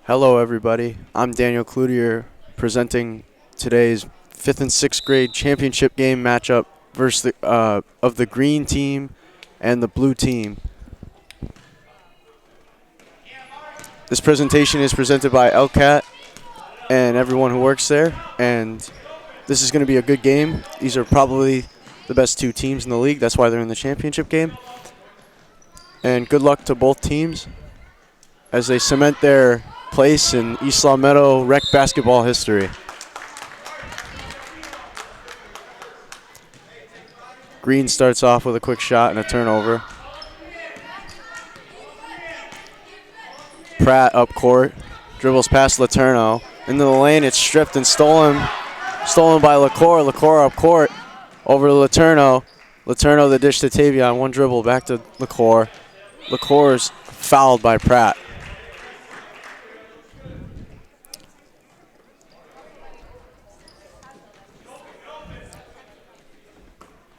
Hello everybody, I'm Daniel Cloutier presenting today's 5th and 6th grade championship game matchup versus of the green team and the blue team. This presentation is presented by LCAT and everyone who works there, and this is going to be a good game. These are probably the best two teams in the league, that's why they're in the championship game. And good luck to both teams as they cement their place in East Long Meadow rec basketball history. Green starts off with a quick shot and a turnover. Pratt up court, dribbles past Letourneau. Into the lane, it's stripped and stolen by LaCour. LaCour up court, over to Letourneau. Letourneau the dish to Tavion, one dribble back to LaCour. LaCour's fouled by Pratt.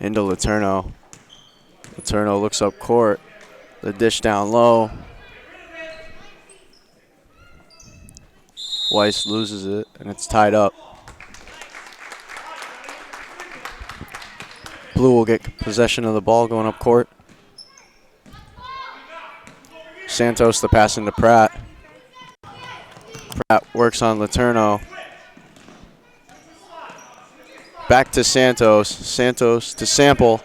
Into Letourneau. Letourneau looks up court. The dish down low. Weiss loses it, and it's tied up. Blue will get possession of the ball going up court. Santos the pass into Pratt. Pratt works on Letourneau. Back to Santos. Santos to Sample.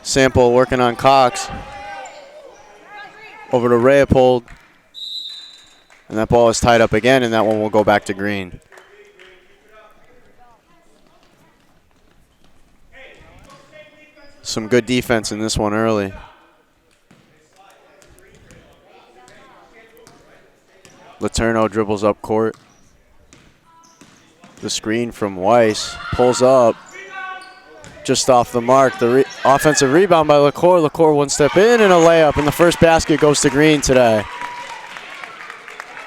Sample working on Cox. Over to Rayapold. And that ball is tied up again, and that one will go back to Green. Some good defense in this one early. Letourneau dribbles up court. The screen from Weiss pulls up just off the mark. The offensive rebound by LaCour. LaCour one step in and a layup, and the first basket goes to Green today.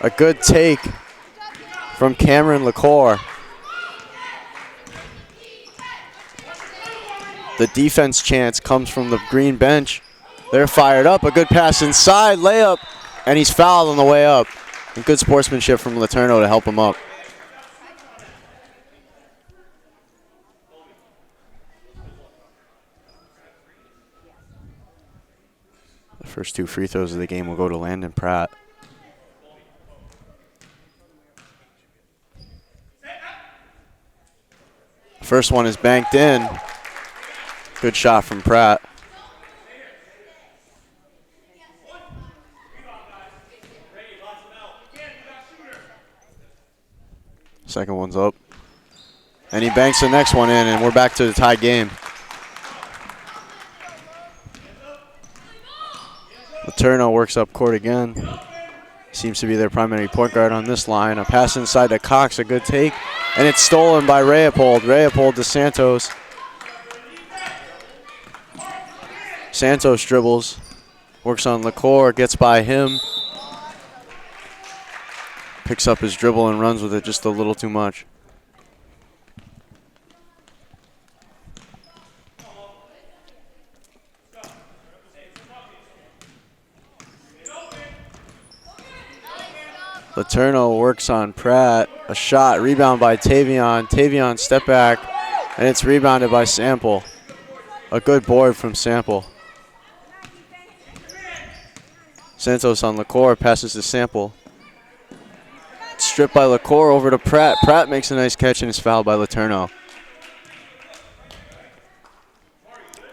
A good take from Cameron LaCour. The defense chance comes from the Green bench. They're fired up. A good pass inside, layup, and he's fouled on the way up. And good sportsmanship from Letourneau to help him up. The first two free throws of the game will go to Landon Pratt. First one is banked in. Good shot from Pratt. Second one's up. And he banks the next one in, and we're back to the tied game. Letourneau works up court again. Seems to be their primary point guard on this line. A pass inside to Cox, a good take. And it's stolen by Rayapold. Rayapold to Santos. Santos dribbles. Works on LaCour, gets by him. Picks up his dribble and runs with it just a little too much. Letourneau works on Pratt. A shot, rebound by Tavion. Tavion step back, and it's rebounded by Sample. A good board from Sample. Santos on LaCour, passes to Sample. Stripped by LaCour over to Pratt. Pratt makes a nice catch and is fouled by Letourneau.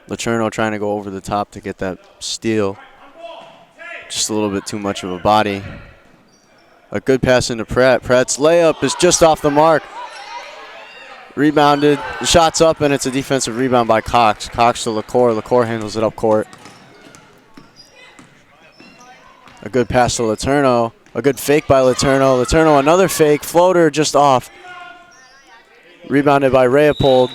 Letourneau trying to go over the top to get that steal. Just a little bit too much of a body. A good pass into Pratt. Pratt's layup is just off the mark. Rebounded. The shot's up, and it's a defensive rebound by Cox. Cox to LaCour. LaCour handles it up court. A good pass to Letourneau. A good fake by Letourneau. Letourneau, another fake. Floater just off. Rebounded by Rayapold.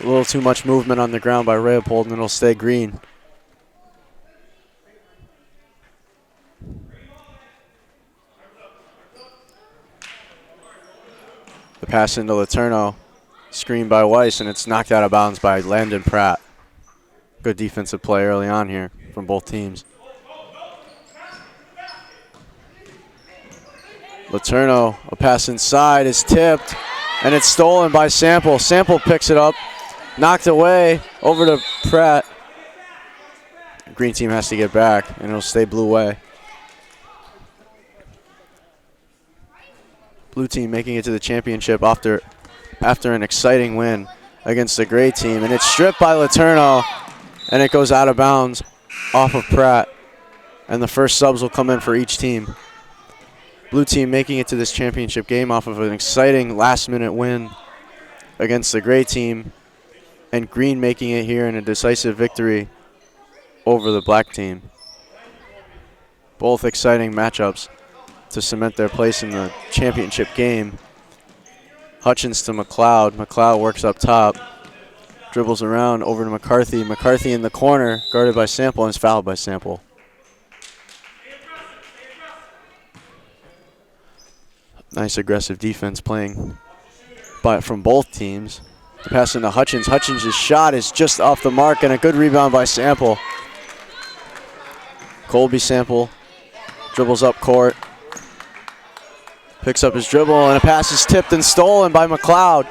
A little too much movement on the ground by Rayapold, and it'll stay Green. The pass into Letourneau. Screened by Weiss, and it's knocked out of bounds by Landon Pratt. Good defensive play early on here from both teams. Letourneau, a pass inside is tipped, and it's stolen by Sample. Sample picks it up, knocked away, over to Pratt. Green team has to get back, and it'll stay blue way. Blue team making it to the championship after an exciting win against the gray team, and it's stripped by Letourneau, and it goes out of bounds off of Pratt, and the first subs will come in for each team. Blue team making it to this championship game off of an exciting last-minute win against the gray team, and green making it here in a decisive victory over the black team. Both exciting matchups to cement their place in the championship game. Hutchins to McLeod. McLeod works up top, dribbles around over to McCarthy. McCarthy in the corner, guarded by Sample, and is fouled by Sample. Nice aggressive defense playing from both teams. The pass into Hutchins. Hutchins' shot is just off the mark, and a good rebound by Sample. Colby Sample dribbles up court. Picks up his dribble, and a pass is tipped and stolen by McLeod.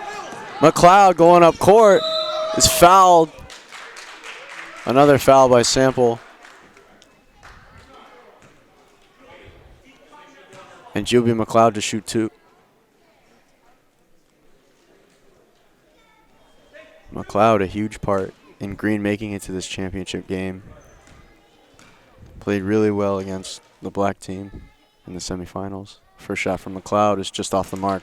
McLeod going up court is fouled. Another foul by Sample. And Juby McLeod to shoot two. McLeod, a huge part in green making it to this championship game. Played really well against the black team in the semifinals. First shot from McLeod is just off the mark.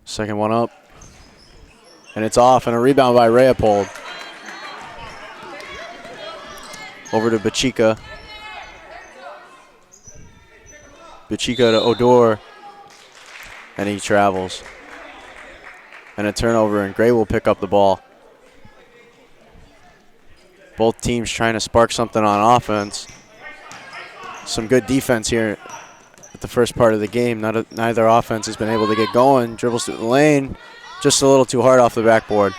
Second one up. And it's off, and a rebound by Rayapold. Over to Bachika. Bachika to Odor. And he travels. And a turnover, and Gray will pick up the ball. Both teams trying to spark something on offense. Some good defense here at the first part of the game. Neither offense has been able to get going. Dribbles through the lane. Just a little too hard off the backboard.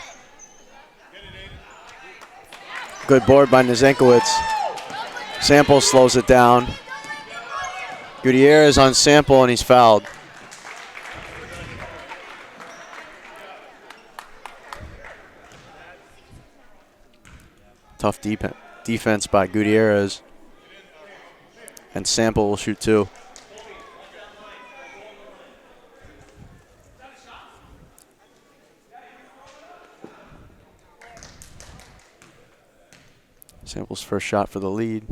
Good board by Nezenkowicz. Sample slows it down. Gutierrez on Sample, and he's fouled. Tough defense by Gutierrez. And Sample will shoot two. Sample's first shot for the lead.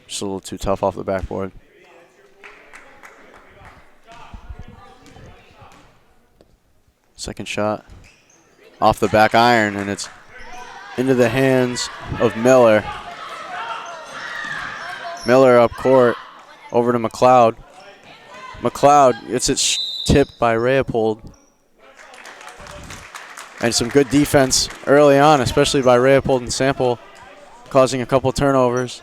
Just a little too tough off the backboard. Second shot off the back iron, and it's into the hands of Miller. Miller up court, over to McLeod. McLeod gets it tipped by Rayapold. And some good defense early on, especially by Rayapold and Sample, causing a couple turnovers.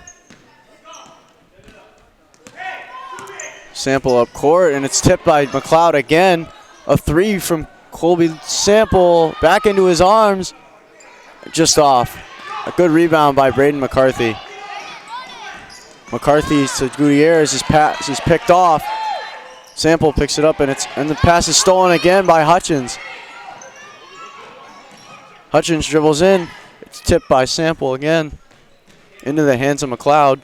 Sample up court, and it's tipped by McLeod again. A three from Colby Sample, back into his arms, just off. A good rebound by Braden McCarthy. McCarthy to Gutierrez, his pass is picked off. Sample picks it up, and the pass is stolen again by Hutchins. Hutchins dribbles in. It's tipped by Sample again. Into the hands of McLeod.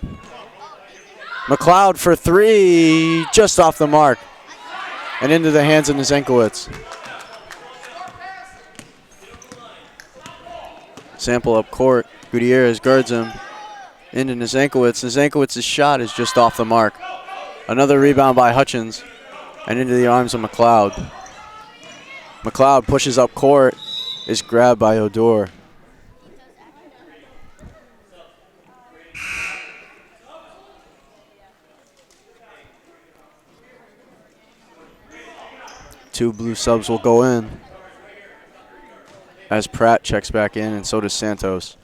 McLeod for three, just off the mark. And into the hands of Nezenkowicz. Sample up court. Gutierrez guards him. Into Nezenkowicz. Nezenkowicz's shot is just off the mark. Another rebound by Hutchins. And into the arms of McLeod. McLeod pushes up court. Is grabbed by Odor. Two blue subs will go in as Pratt checks back in, and so does Santos.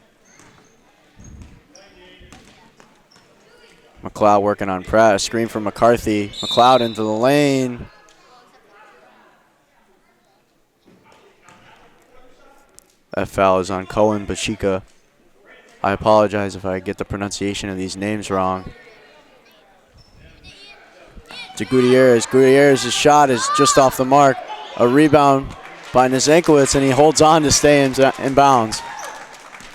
McLeod working on Pratt. A screen from McCarthy. McLeod into the lane. That foul is on Cohen Bachika. I apologize if I get the pronunciation of these names wrong. To Gutierrez. Gutierrez's shot is just off the mark. A rebound by Nezenkowicz, and he holds on to stay in bounds.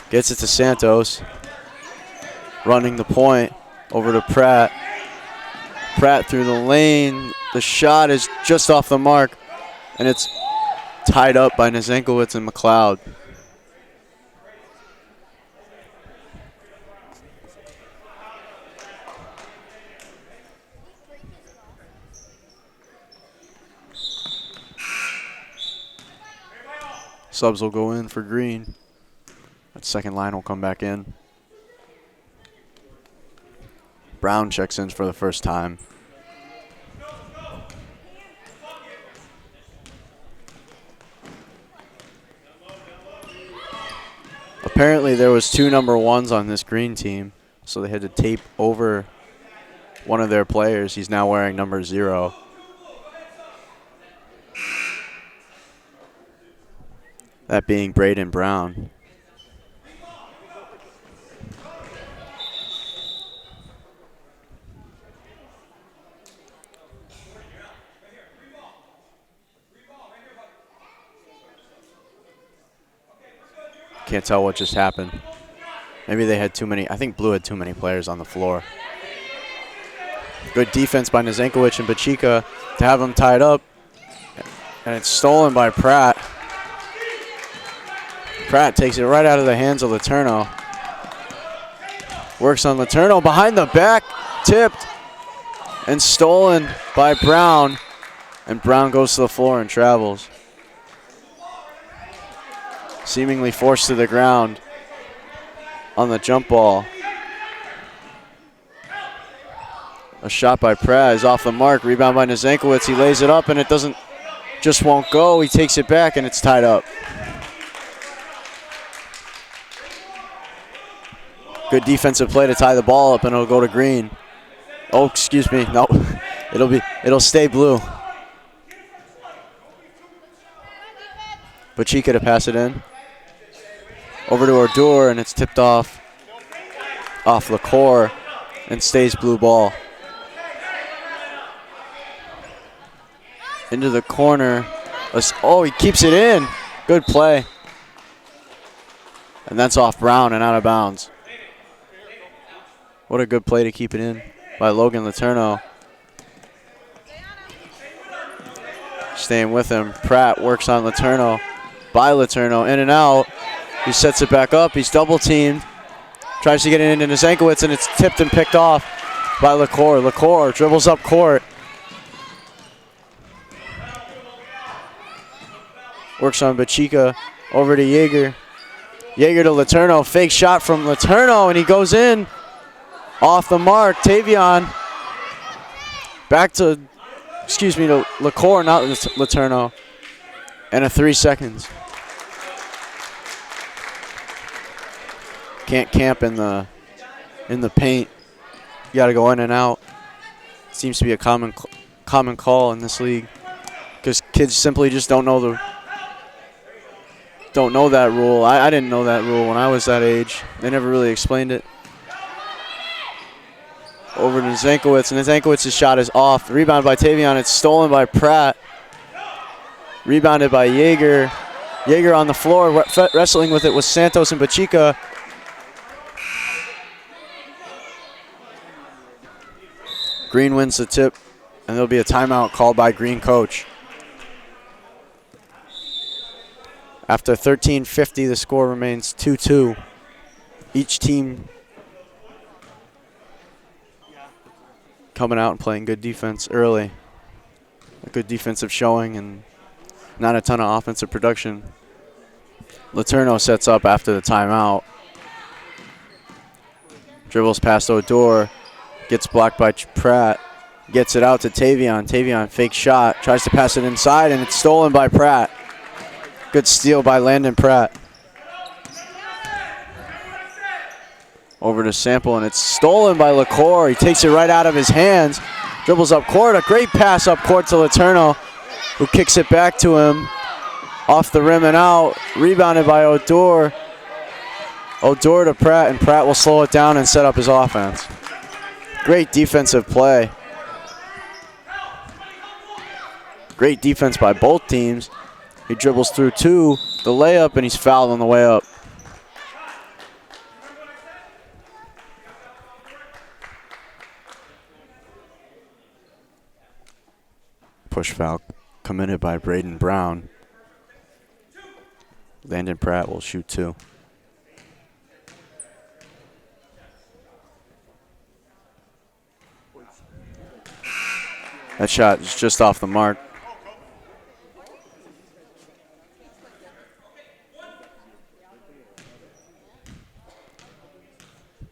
Gets it to Santos. Running the point over to Pratt. Pratt through the lane. The shot is just off the mark, and it's tied up by Nezenkowicz and McLeod. Subs will go in for Green. That second line will come back in. Brown checks in for the first time. Apparently there was 2 number 1s on this Green team, so they had to tape over one of their players. He's now wearing number 0. That being Braden Brown. Can't tell what just happened. Maybe they had too many. I think Blue had too many players on the floor. Good defense by Nezenkowicz and Bachika to have them tied up. And it's stolen by Pratt. Pratt takes it right out of the hands of Letourneau. Works on Letourneau behind the back, tipped, and stolen by Brown. And Brown goes to the floor and travels. Seemingly forced to the ground on the jump ball. A shot by Pratt is off the mark. Rebound by Nezenkowicz. He lays it up and it won't go. He takes it back and it's tied up. Good defensive play to tie the ball up, and it'll go to Green. Oh, excuse me. No, it'll stay Blue. Bachika to pass it in. Over to Odor, and it's tipped off LaCour, and stays Blue ball. Into the corner. Oh, he keeps it in. Good play. And that's off Brown and out of bounds. What a good play to keep it in by Logan Letourneau. Staying with him. Pratt works on Letourneau. By Letourneau, in and out. He sets it back up. He's double teamed. Tries to get it into Nezenkowicz, and it's tipped and picked off by LaCour. LaCour dribbles up court. Works on Bachika. Over to Yeager. Yeager to Letourneau. Fake shot from Letourneau, and he goes in. Off the mark. Tavion. Back to, to LaCour, not Letourneau. And a 3 seconds. Can't camp in the paint. You got to go in and out. Seems to be a common call in this league, because kids simply just don't know that rule. I didn't know that rule when I was that age. They never really explained it. Over to Nezenkowicz, and Nezenkowicz's shot is off. Rebound by Tavion. It's stolen by Pratt. Rebounded by Yeager. Yeager on the floor, wrestling with it with Santos and Bachika. Green wins the tip, and there'll be a timeout called by Green coach. After 13:50, the score remains 2-2. Each team coming out and playing good defense early. A good defensive showing and not a ton of offensive production. Letourneau sets up after the timeout. Dribbles past Odor. Gets blocked by Pratt. Gets it out to Tavion. Tavion, fake shot. Tries to pass it inside, and it's stolen by Pratt. Good steal by Landon Pratt. Over to Sample, and it's stolen by LaCour. He takes it right out of his hands. Dribbles up court. A great pass up court to Letourneau, who kicks it back to him. Off the rim and out. Rebounded by Odor. Odor to Pratt, and Pratt will slow it down and set up his offense. Great defensive play. Great defense by both teams. He dribbles through two, the layup, and he's fouled on the way up. Push foul committed by Braden Brown. Landon Pratt will shoot two. That shot is just off the mark.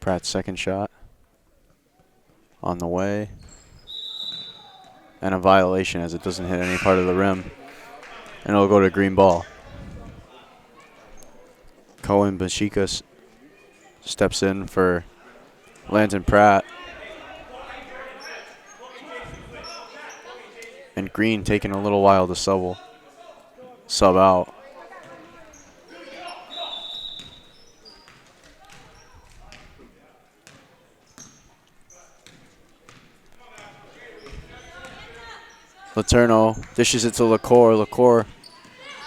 Pratt's second shot on the way. And a violation as it doesn't hit any part of the rim. And it'll go to green ball. Cohen Bashika steps in for Landon Pratt. And Green taking a little while to sub out. Letourneau dishes it to LaCour. LaCour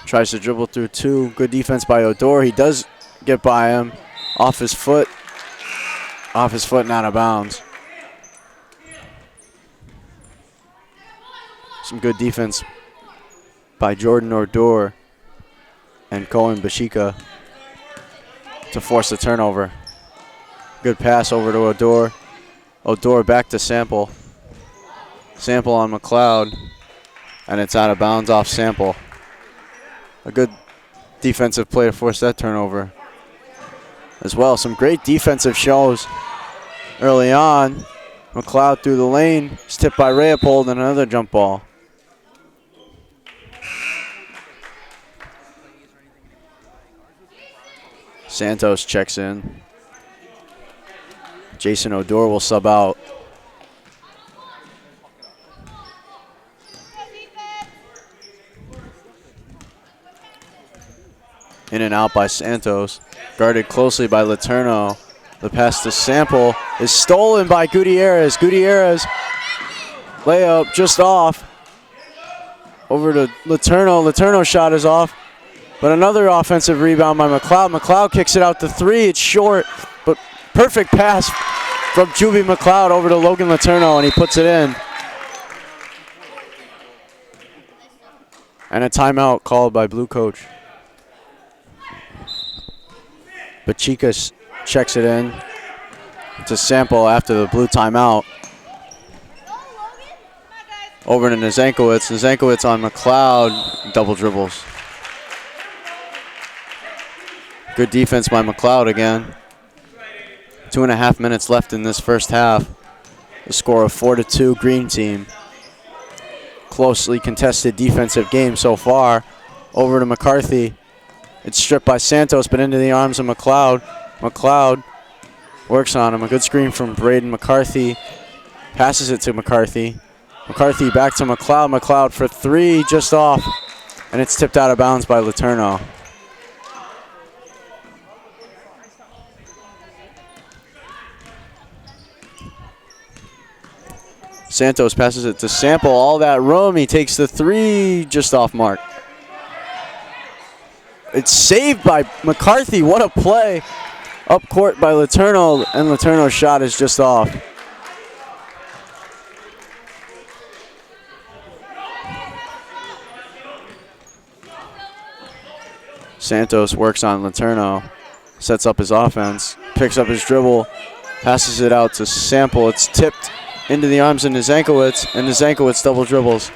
tries to dribble through two. Good defense by Odor. He does get by him. Off his foot and out of bounds. Some good defense by Jordan Odor and Cohen Bashika to force the turnover. Good pass over to Odor. Odor back to Sample. Sample on McLeod. And it's out of bounds off Sample. A good defensive play to force that turnover as well. Some great defensive shows early on. McLeod through the lane. It's tipped by Leopold and another jump ball. Santos checks in. Jason Odor will sub out. In and out by Santos. Guarded closely by Letourneau. The pass to Sample is stolen by Gutierrez. Gutierrez layup just off. Over to Letourneau. Letourneau's shot is off. But another offensive rebound by McLeod. McLeod kicks it out to three. It's short, but perfect pass from Juby McLeod over to Logan Letourneau, and he puts it in. And a timeout called by Blue Coach. Bachika checks it in to Sample after the blue timeout. Over to Nezenkowicz. Nezenkowicz on McLeod. Double dribbles. Good defense by McLeod again. 2.5 minutes left in this first half. The score of 4-2 Green team. Closely contested defensive game so far. Over to McCarthy. It's stripped by Santos, but into the arms of McLeod. McLeod works on him. A good screen from Braden McCarthy. Passes it to McCarthy. McCarthy back to McLeod. McLeod for three, just off. And it's tipped out of bounds by Letourneau. Santos passes it to Sample. All that room. He takes the three, just off mark. It's saved by McCarthy. What a play. Up court by Letourneau, and Letourneau's shot is just off. Santos works on Letourneau, sets up his offense, picks up his dribble, passes it out to Sample. It's tipped into the arms of Nezenkowicz, and Nezenkowicz double dribbles.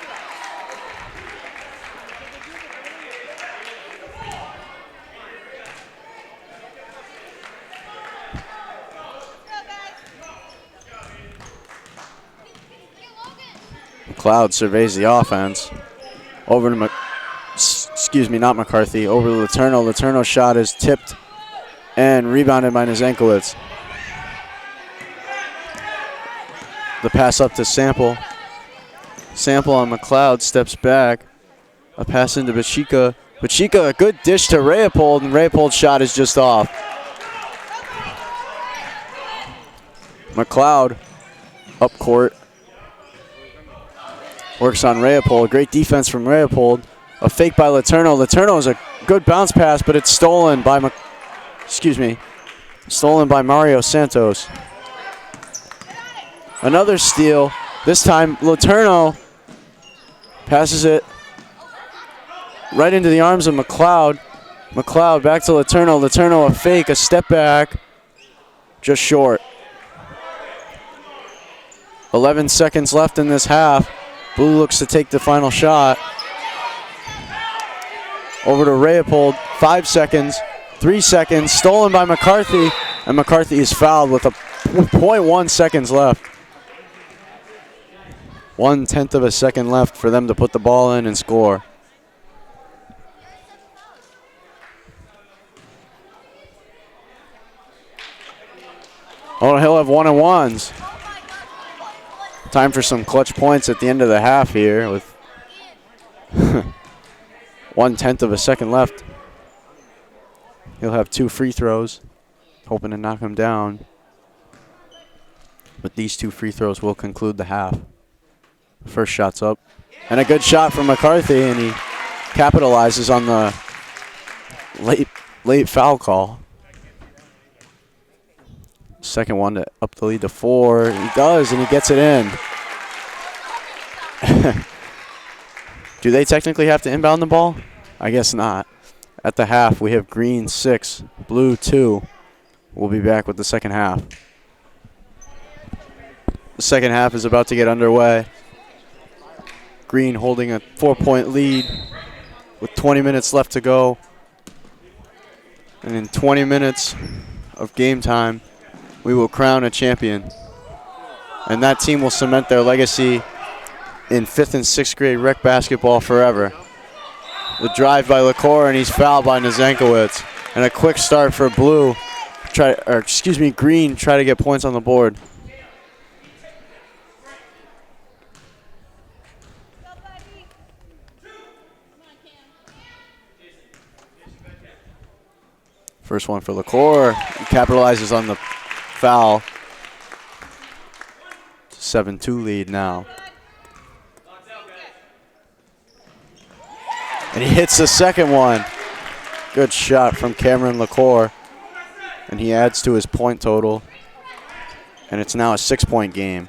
McLeod surveys the offense. Over to not McCarthy. Over to Letourneau. Letourneau's shot is tipped and rebounded by Nezenkowicz. The pass up to Sample. Sample on McLeod steps back. A pass into Bashika. Pacheco, a good dish to Rayapold, and Rayapold's shot is just off. McLeod up court. Works on Rayapold. Great defense from Rayapold. A fake by Letourneau. Letourneau is a good bounce pass, but it's stolen by stolen by Mario Santos. Another steal. This time Letourneau passes it right into the arms of McLeod. McLeod back to Letourneau. Letourneau a fake, a step back, just short. 11 seconds left in this half. Blue looks to take the final shot. Over to Rayapold, 5 seconds, 3 seconds, stolen by McCarthy, and McCarthy is fouled with a 0.1 seconds left. 1/10 of a second left for them to put the ball in and score. Oh, he'll have 1-and-1s. Time for some clutch points at the end of the half here with 1/10 of a second left. He'll have 2 free throws, hoping to knock him down. But these 2 free throws will conclude the half. First shot's up. And a good shot from McCarthy, and he capitalizes on the late foul call. Second one to up the lead to 4. He does, and he gets it in. Do they technically have to inbound the ball? I guess not. At the half, we have green 6, blue 2. We'll be back with the second half. The second half is about to get underway. Green holding a 4-point lead with 20 minutes left to go. And in 20 minutes of game time, we will crown a champion. And that team will cement their legacy in 5th and 6th grade rec basketball forever. The drive by LaCour, and he's fouled by Nazankowicz. And a quick start for Blue, Green, try to get points on the board. First one for LaCour. He capitalizes on the foul. 7-2 lead now. And he hits the second one. Good shot from Cameron LaCour. And he adds to his point total. And it's now a 6-point game.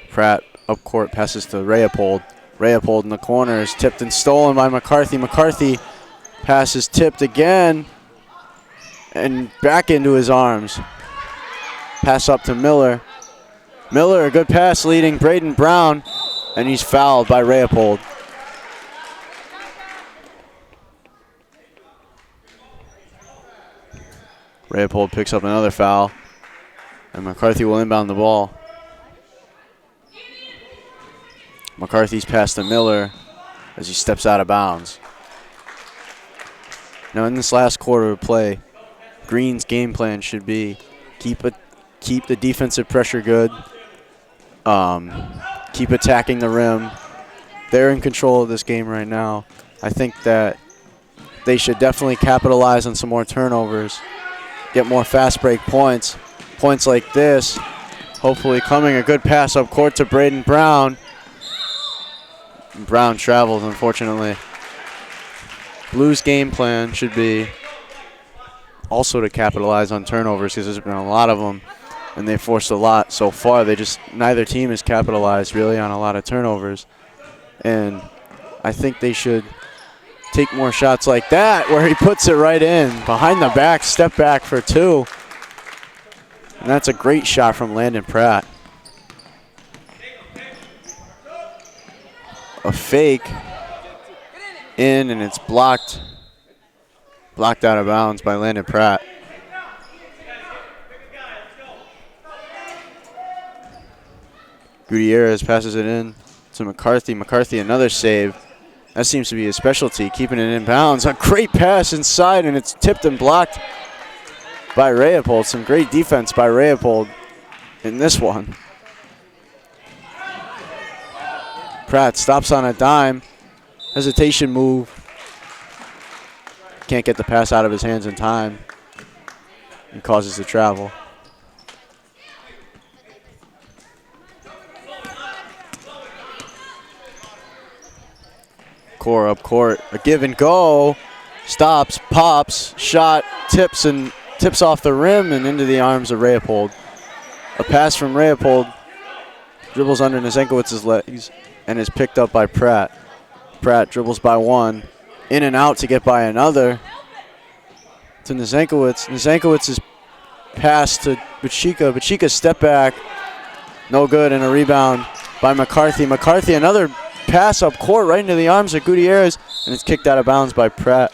Pratt up court passes to Rayapold. Rayapold in the corner is tipped and stolen by McCarthy. McCarthy pass is tipped again and back into his arms. Pass up to Miller. Miller, a good pass leading Braden Brown, and he's fouled by Rayapold. Rayapold picks up another foul, and McCarthy will inbound the ball. McCarthy's pass to Miller as he steps out of bounds. Now in this last quarter of play, Green's game plan should be keep the defensive pressure good, keep attacking the rim. They're in control of this game right now. I think that they should definitely capitalize on some more turnovers, get more fast break points. Points like this, hopefully coming. A good pass up court to Braden Brown. Brown travels, unfortunately. Blues' game plan should be also to capitalize on turnovers because there's been a lot of them, and they forced a lot so far. Neither team has capitalized really on a lot of turnovers, and I think they should take more shots like that where he puts it right in behind the back, step back for 2, and that's a great shot from Landon Pratt. A fake in, and it's blocked out of bounds by Landon Pratt. Gutierrez passes it in to McCarthy. McCarthy, another save. That seems to be his specialty, keeping it in bounds. A great pass inside, and it's tipped and blocked by Rayapold. Some great defense by Rayapold in this one. Pratt stops on a dime. Hesitation move. Can't get the pass out of his hands in time and causes the travel. Core up court, a give and go. Stops, pops, shot, tips off the rim and into the arms of Rayapold. A pass from Rayapold, dribbles under Nizenkowicz's legs and is picked up by Pratt. Pratt dribbles by one, in and out to get by another. To Nizenkowicz. Nizenkowicz's pass to Bachika. Bachika's step back, no good, and a rebound by McCarthy. McCarthy, another pass up court right into the arms of Gutierrez, and it's kicked out of bounds by Pratt.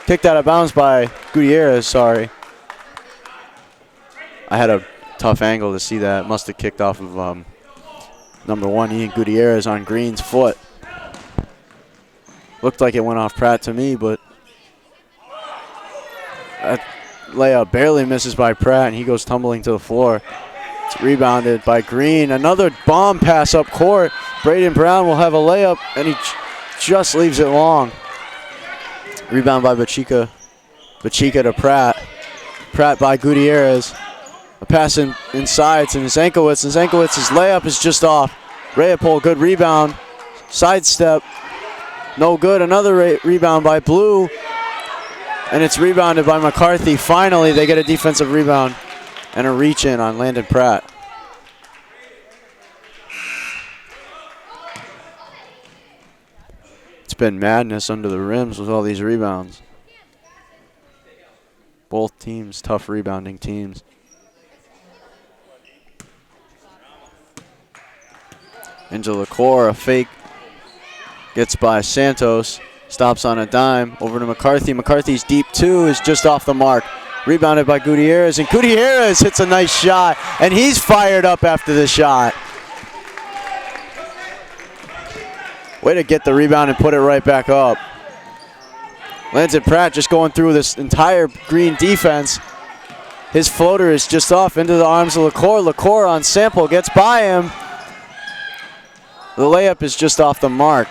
Kicked out of bounds by Gutierrez, sorry. I had a tough angle to see that. Must have kicked off of number 1, Ian Gutierrez, on Green's foot. Looked like it went off Pratt to me, but that layup barely misses by Pratt, and he goes tumbling to the floor. It's rebounded by Green. Another bomb pass up court. Braden Brown will have a layup, and he just leaves it long. Rebound by Bachika. Bachika to Pratt. Pratt by Gutierrez. A pass inside to Nizenkowicz. Nizenkowicz's layup is just off. Rayapold, good rebound. Sidestep. No good. Another rebound by Blue. And it's rebounded by McCarthy. Finally, they get a defensive rebound and a reach in on Landon Pratt. It's been madness under the rims with all these rebounds. Both teams, tough rebounding teams. Into LaCour, a fake. Gets by Santos. Stops on a dime. Over to McCarthy. McCarthy's deep two is just off the mark. Rebounded by Gutierrez. And Gutierrez hits a nice shot. And he's fired up after the shot. Way to get the rebound and put it right back up. Landon Pratt just going through this entire Green defense. His floater is just off into the arms of LaCour. LaCour on sample gets by him. The layup is just off the mark.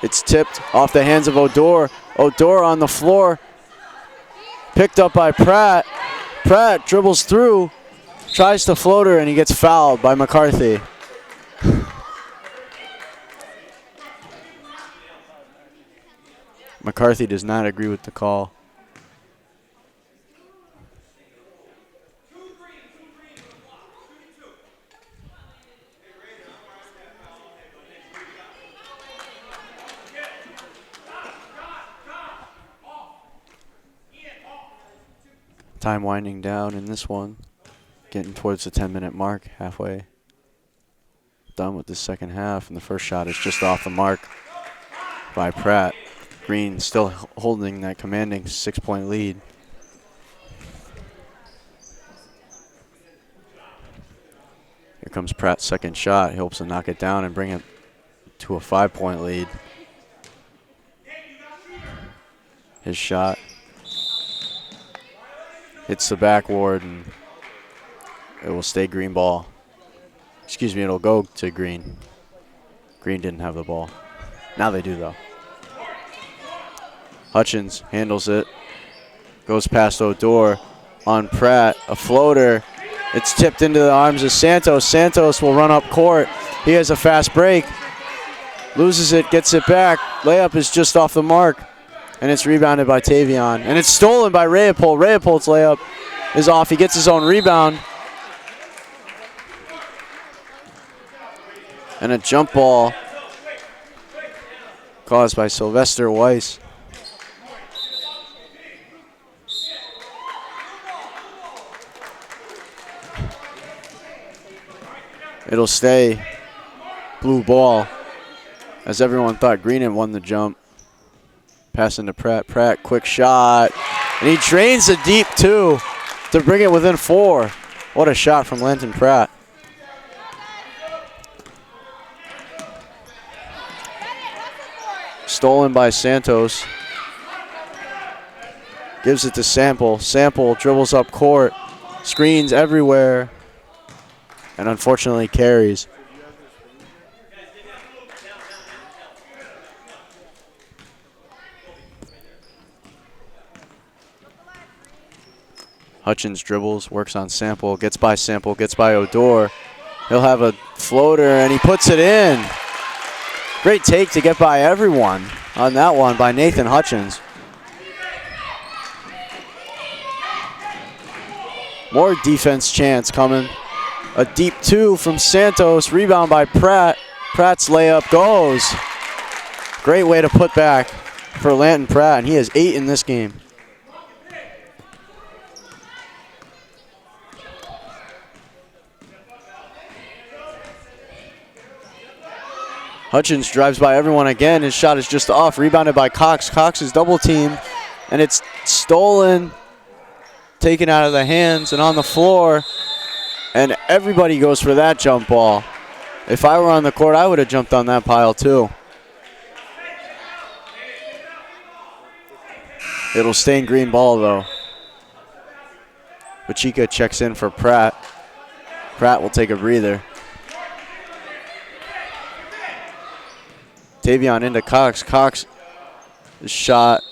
It's tipped off the hands of Odor. Odor on the floor. Picked up by Pratt. Pratt dribbles through. Tries to floater, and he gets fouled by McCarthy. McCarthy does not agree with the call. Time winding down in this one. Getting towards the 10-minute mark, halfway done with the second half, and the first shot is just off the mark by Pratt. Green still holding that commanding 6-point lead. Here comes Pratt's second shot. He hopes to knock it down and bring it to a 5-point lead. His shot hits the backboard, and it will stay Green ball. Excuse me, it'll go to Green. Green didn't have the ball. Now they do, though. Hutchins handles it. Goes past Odor on Pratt. A floater. It's tipped into the arms of Santos. Santos will run up court. He has a fast break. Loses it, gets it back. Layup is just off the mark. And it's rebounded by Tavion. And it's stolen by Rayapold. Rayapold's layup is off. He gets his own rebound. And a jump ball caused by Sylvester Weiss. It'll stay blue ball, as everyone thought Green had won the jump. Passing to Pratt. Pratt, quick shot. And he drains the deep two to bring it within 4. What a shot from Landon Pratt. Stolen by Santos. Gives it to Sample. Sample dribbles up court. Screens everywhere. and unfortunately carries. Hutchins dribbles, works on Sample, gets by Odor. He'll have a floater, and he puts it in. Great take to get by everyone on that one by Nathan Hutchins. More defense chance coming. A deep 2 from Santos, rebound by Pratt. Pratt's layup goes. Great way to put back for Lanton Pratt, and he has 8 in this game. Hutchins drives by everyone again. His shot is just off. Rebounded by Cox. Cox is double teamed, and it's stolen, taken out of the hands and on the floor. And everybody goes for that jump ball. If I were on the court, I would have jumped on that pile too. It'll stay in green ball though. Pachika checks in for Pratt. Pratt will take a breather. Tavion into Cox. Cox, shot,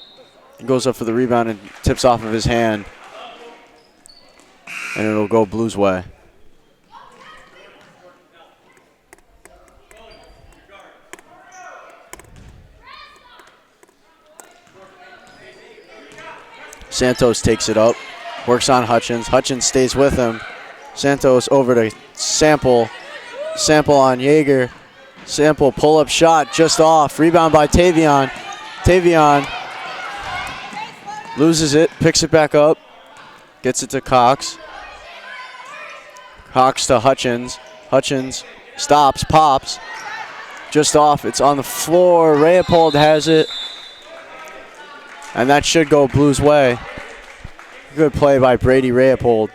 goes up for the rebound and tips off of his hand. And it'll go Blues' way. Santos takes it up, works on Hutchins. Hutchins stays with him. Santos over to Sample. Sample on Yeager. Sample pull-up shot just off. Rebound by Tavion. Tavion loses it, picks it back up, gets it to Cox. Cox to Hutchins. Hutchins stops, pops, just off. It's on the floor. Rayapold has it, and that should go Blues' way. Good play by Brady Rayapold.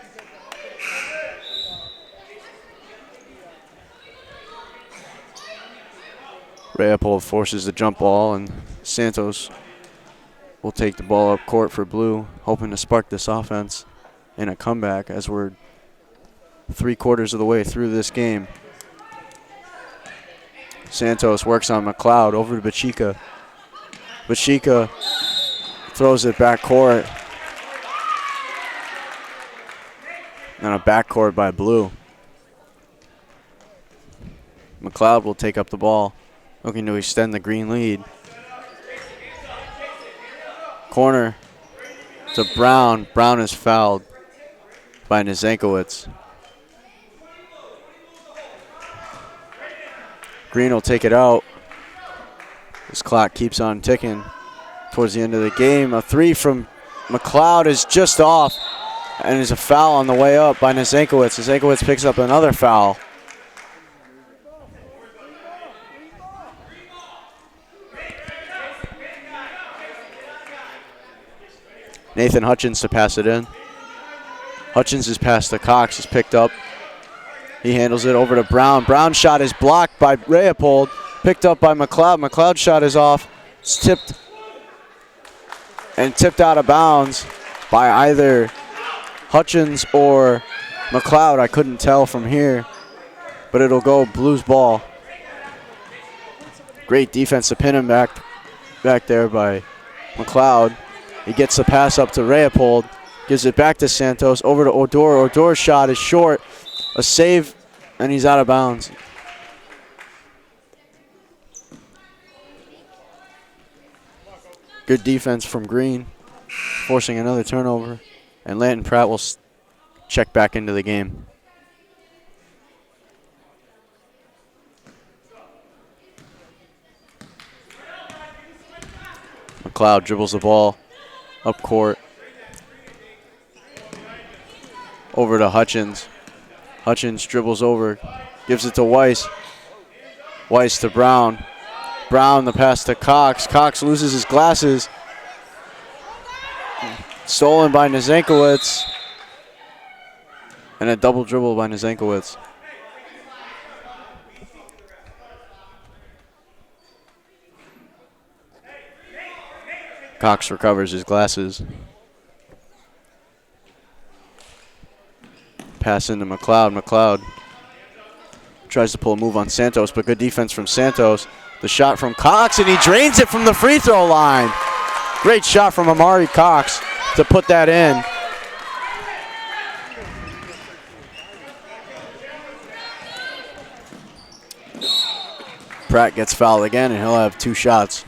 Rayapold forces the jump ball, and Santos will take the ball up court for Blue, hoping to spark this offense in a comeback as we're 3/4 of the way through this game. Santos works on McLeod over to Bachika. Bachika throws it back court. And a backcourt by Blue. McLeod will take up the ball, looking to extend the green lead. Corner to Brown. Brown is fouled by Nezenkowicz. Green will take it out. This clock keeps on ticking towards the end of the game. A 3 from McLeod is just off, and is a foul on the way up by Nezenkowicz. Nezenkowicz picks up another foul. Nathan Hutchins to pass it in. Hutchins' is pass to Cox is picked up. He handles it over to Brown. Brown's shot is blocked by Rayapold. Picked up by McLeod. McLeod's shot is off. It's tipped out of bounds by either Hutchins or McLeod. I couldn't tell from here, but it'll go Blues ball. Great defense to pin him back there by McLeod. He gets the pass up to Rayapold, gives it back to Santos, over to Odor. Odor's shot is short, a save, and he's out of bounds. Good defense from Green, forcing another turnover, and Lanton Pratt will check back into the game. McLeod dribbles the ball up court, over to Hutchins. Hutchins dribbles over, gives it to Weiss. Weiss to Brown. Brown, the pass to Cox. Cox loses his glasses. Stolen by Nezenkowicz. And a double dribble by Nezenkowicz. Cox recovers his glasses. Pass into McLeod. McLeod Tries to pull a move on Santos, but good defense from Santos. The shot from Cox, and he drains it from the free throw line. Great shot from Amari Cox to put that in. Pratt gets fouled again, and he'll have 2 shots.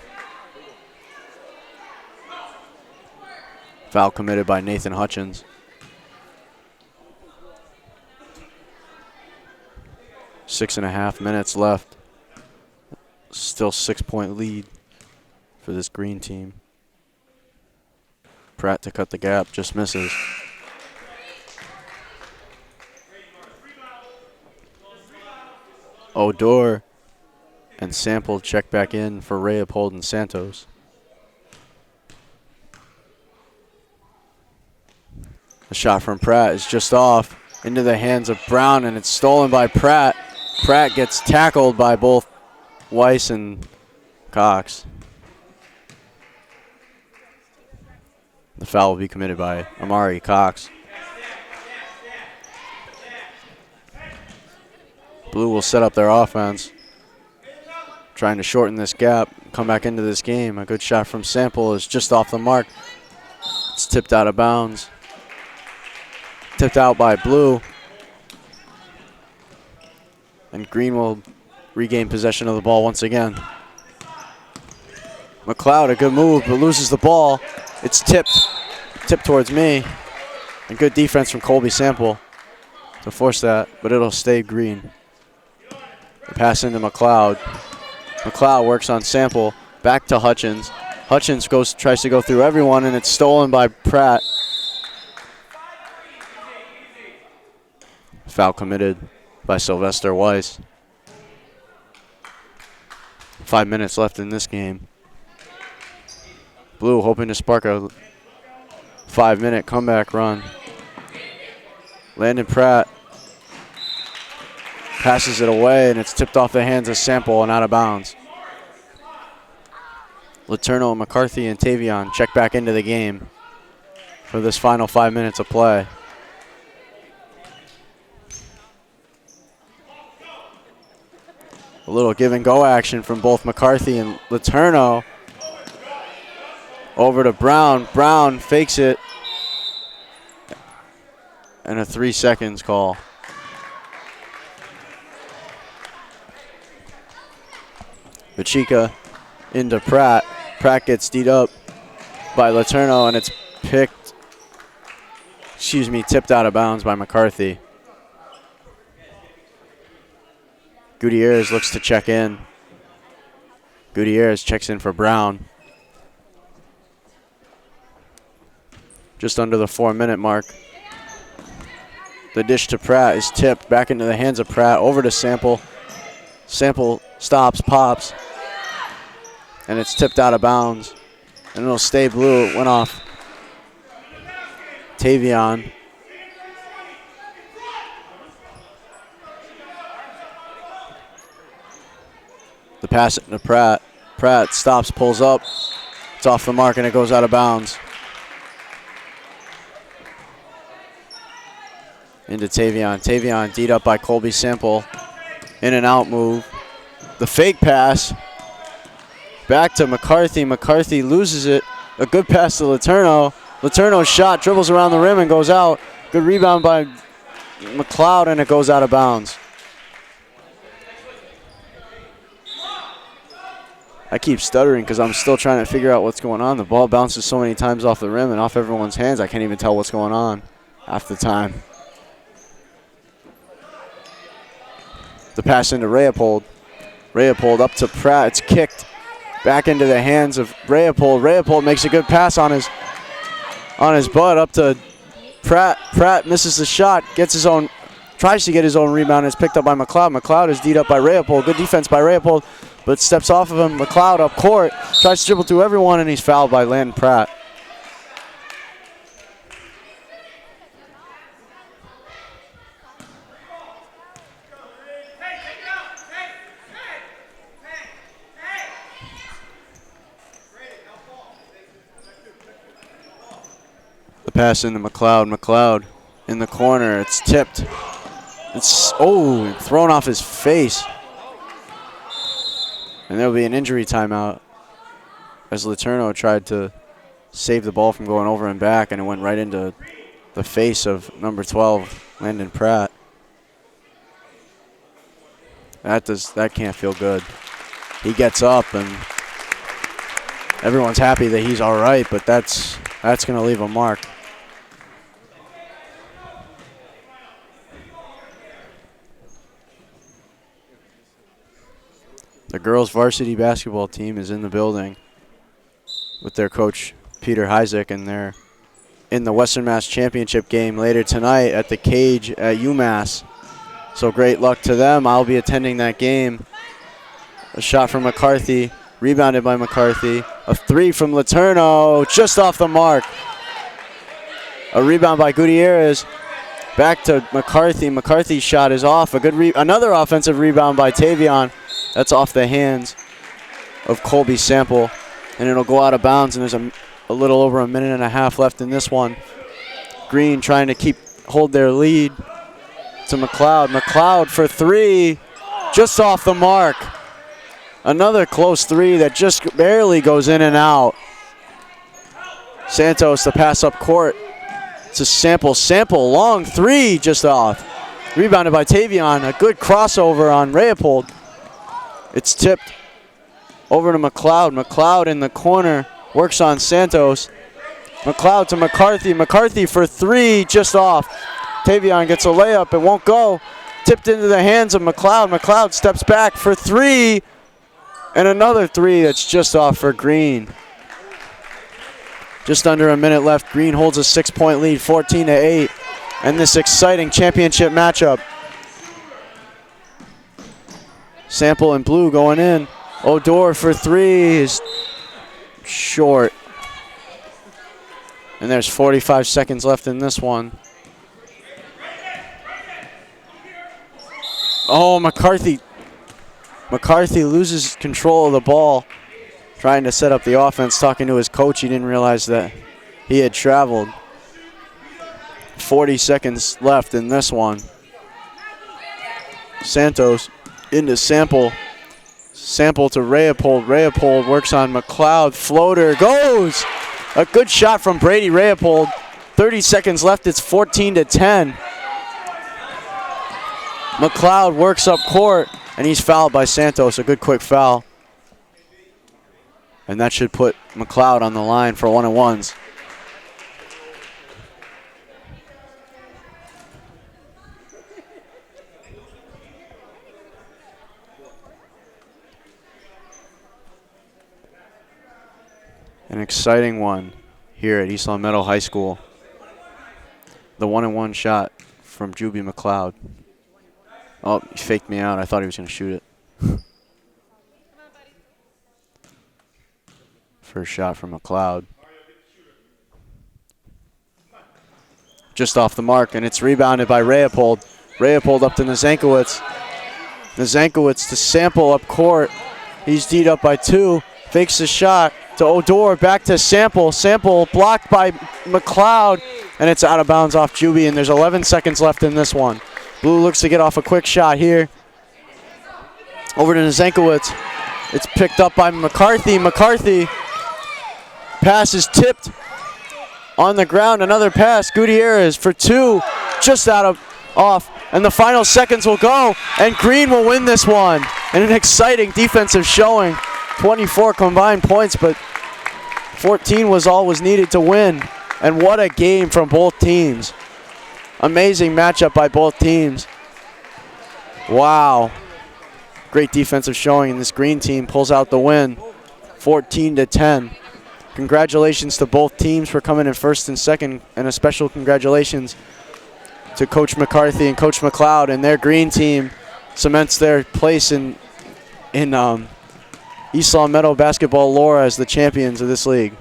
Foul committed by Nathan Hutchins. 6.5 minutes left. Still 6-point lead for this green team. Pratt to cut the gap, just misses. Odor and Sample check back in for Leopold and Santos. The shot from Pratt is just off into the hands of Brown, and it's stolen by Pratt. Pratt gets tackled by both Weiss and Cox. The foul will be committed by Amari Cox. Blue will set up their offense, trying to shorten this gap, come back into this game. A good shot from Sample is just off the mark. It's tipped out of bounds. Tipped out by Blue. And Green will regain possession of the ball once again. McLeod, a good move, but loses the ball. It's tipped towards me. And good defense from Colby Sample to force that, but it'll stay Green. The pass into McLeod. McLeod works on Sample, back to Hutchins. Hutchins tries to go through everyone, and it's stolen by Pratt. Foul committed by Sylvester Weiss. 5 minutes left in this game. Blue hoping to spark a 5-minute comeback run. Landon Pratt passes it away, and it's tipped off the hands of Sample and out of bounds. Letourneau, McCarthy, and Tavion check back into the game for this final 5 minutes of play. A little give and go action from both McCarthy and Letourneau. Over to Brown. Brown fakes it. And a 3 seconds call. Vachika into Pratt. Pratt gets D'd up by Letourneau, and it's tipped out of bounds by McCarthy. Gutierrez looks to check in. Gutierrez checks in for Brown. Just under the 4-minute mark. The dish to Pratt is tipped back into the hands of Pratt, over to Sample. Sample stops, pops, and it's tipped out of bounds. And it'll stay Blue. It went off Tavion. The pass to Pratt. Pratt stops, pulls up. It's off the mark, and it goes out of bounds. Into Tavion. Tavion D'd up by Colby Sample. In and out move. The fake pass. Back to McCarthy. McCarthy loses it. A good pass to Letourneau. Letourneau's shot dribbles around the rim and goes out. Good rebound by McLeod, and it goes out of bounds. I keep stuttering because I'm still trying to figure out what's going on. The ball bounces so many times off the rim and off everyone's hands, I can't even tell what's going on half the time. The pass into Leopold. Leopold up to Pratt. It's kicked back into the hands of Leopold. Leopold makes a good pass on his butt up to Pratt. Pratt misses the shot, tries to get his own rebound. It's picked up by McLeod. McLeod is D'd up by Leopold. Good defense by Leopold, but steps off of him. McLeod up court, tries to dribble through everyone, and he's fouled by Landon Pratt. The pass into McLeod. McLeod in the corner. It's tipped It's, thrown off his face. And there'll be an injury timeout as Letourneau tried to save the ball from going over and back, and it went right into the face of number 12, Landon Pratt. That can't feel good. He gets up, and everyone's happy that he's all right, but that's going to leave a mark. The girls' varsity basketball team is in the building with their coach, Peter Heisek, and they're in the Western Mass Championship game later tonight at the Cage at UMass. So great luck to them. I'll be attending that game. A shot from McCarthy, rebounded by McCarthy. A three from Letourneau, just off the mark. A rebound by Gutierrez. Back to McCarthy. McCarthy's shot is off. Another offensive rebound by Tavion. That's off the hands of Colby Sample, and it'll go out of bounds, and there's a little over a minute and a half left in this one. Green trying to hold their lead to McLeod. McLeod for three, just off the mark. Another close three that just barely goes in and out. Santos to pass up court to Sample. Sample, long three, just off. Rebounded by Tavion. A good crossover on Rayapold. It's tipped over to McLeod. McLeod in the corner works on Santos. McLeod to McCarthy. McCarthy for three, just off. Tavion gets a layup. It won't go. Tipped into the hands of McLeod. McLeod steps back for three. And another three that's just off for Green. Just under a minute left. Green holds a 6-point lead, 14-8. And this exciting championship matchup. Sample in blue going in. Odor for three is short. And there's 45 seconds left in this one. Oh, McCarthy. McCarthy loses control of the ball, trying to set up the offense, talking to his coach. He didn't realize that he had traveled. 40 seconds left in this one. Santos into Sample. Sample to Rayapold. Rayapold works on McLeod. Floater goes. A good shot from Brady Rayapold. 30 seconds left. It's 14-10. McLeod works up court, and he's fouled by Santos. A good quick foul. And that should put McLeod on the line for 1-and-1s. An exciting one here at East Long Meadow High School. The 1-and-1 shot from Juby McLeod. Oh, he faked me out. I thought he was going to shoot it. First shot from McLeod. Just off the mark, and it's rebounded by Rayapold. Rayapold up to Nazankowicz. Nazankowicz to Sample up court. He's D'd up by two. Fakes the shot to Odor, back to Sample. Sample blocked by McLeod, and it's out of bounds off Juby, and there's 11 seconds left in this one. Blue looks to get off a quick shot here. Over to Nazankowicz. It's picked up by McCarthy. McCarthy. Pass is tipped on the ground. Another pass. Gutierrez for two. Just off. And the final seconds will go. And Green will win this one. And an exciting defensive showing. 24 combined points, but 14 was all was needed to win. And what a game from both teams. Amazing matchup by both teams. Wow. Great defensive showing, and this Green team pulls out the win, 14-10. Congratulations to both teams for coming in first and second, and a special congratulations to Coach McCarthy and Coach McLeod, and their Green team cements their place in East Long Meadow basketball lore as the champions of this league.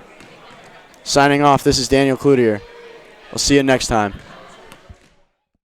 Signing off, this is Daniel Cloutier. We'll see you next time.